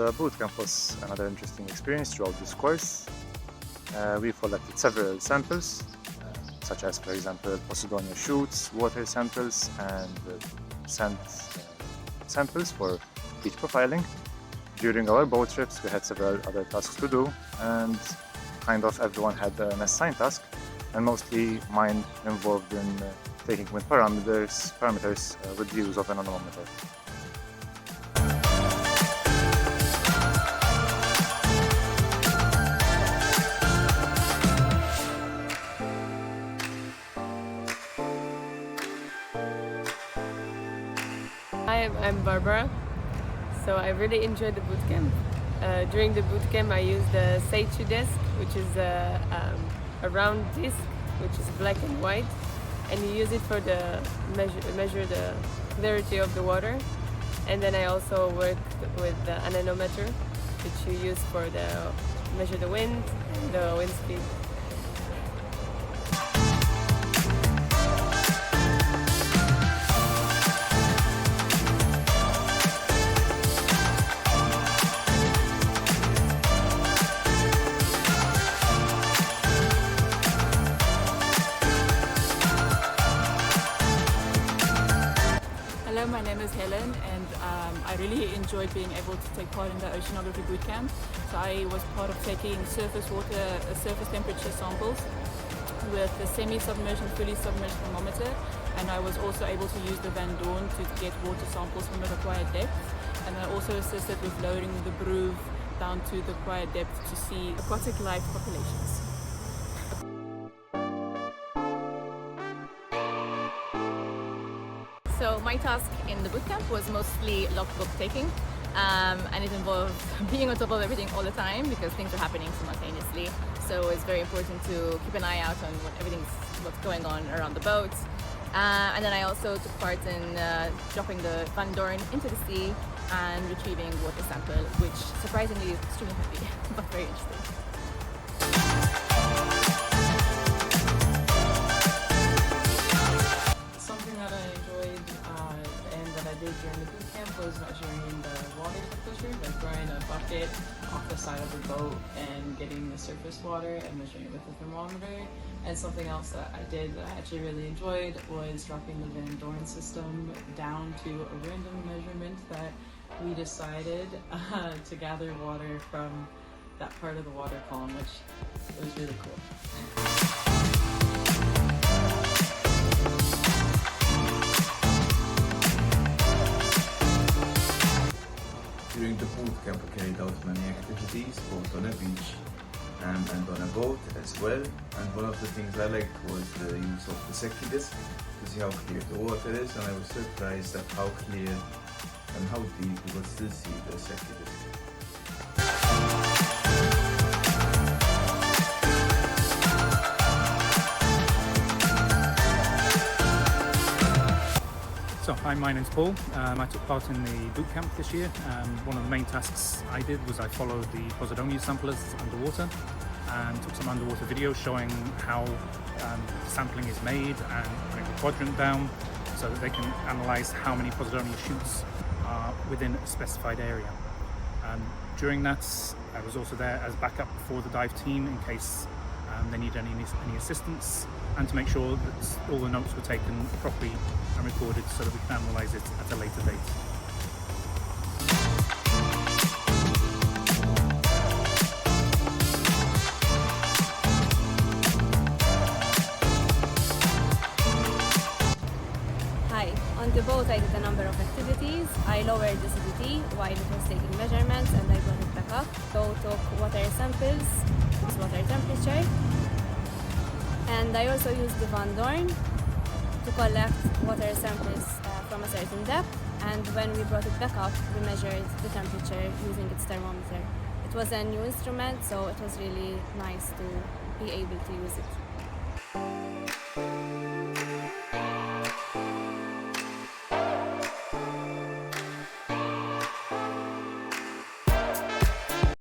the bootcamp was another interesting experience throughout this course. We collected several samples, such as, for example, Posidonia shoots, water samples, and sand samples for beach profiling. During our boat trips, we had several other tasks to do, and kind of everyone had an assigned task, and mostly mine involved in taking wind parameters with the use of an anemometer. Hi, I'm Barbora. So I really enjoyed the bootcamp. During the bootcamp I used the Xemxija disc, which is a round disc which is black and white, and you use it for the measure the clarity of the water. And then I also worked with the anemometer, which you use for the measure the wind and the wind speed. Hello, my name is Helen, and I really enjoyed being able to take part in the oceanography bootcamp. So I was part of taking surface temperature samples with the semi-submerged and fully submerged thermometer, and I was also able to use the Van Dorn to get water samples from the required depth, and I also assisted with loading the Broove down to the required depth to see aquatic life populations. So my task in the bootcamp was mostly logbook taking, and it involved being on top of everything all the time because things are happening simultaneously. So it's very important to keep an eye out on what's going on around the boat. And then I also took part in dropping the Van Dorn into the sea and retrieving water sample, which surprisingly is extremely heavy, but very interesting. During the bootcamp was measuring the water temperature by throwing a bucket off the side of the boat and getting the surface water and measuring it with a thermometer. And something else that I did that I actually really enjoyed was dropping the Van Dorn system down to a random measurement that we decided to gather water from that part of the water column, which was really cool. During the bootcamp I carried out many activities, both on a beach and on a boat as well. And one of the things I liked was the use of the Xemxija disc to see how clear the water is, and I was surprised at how clear and how deep you could still see the Xemxija disc. So, hi, my name's Paul. I took part in the bootcamp this year. One of the main tasks I did was I followed the Posidonia samplers underwater and took some underwater videos showing how sampling is made and putting the quadrant down so that they can analyse how many Posidonia shoots are within a specified area. During that, I was also there as backup for the dive team in case they need any assistance, and to make sure that all the notes were taken properly and recorded so that we can analyse it at a later date. Hi, on the boat I did a number of activities. I lowered the CDT while it was taking measurements and I brought it back up. So took water samples, water temperature, and I also used the Van Dorn to collect water samples from a certain depth, and when we brought it back up we measured the temperature using its thermometer. It was a new instrument, so it was really nice to be able to use it.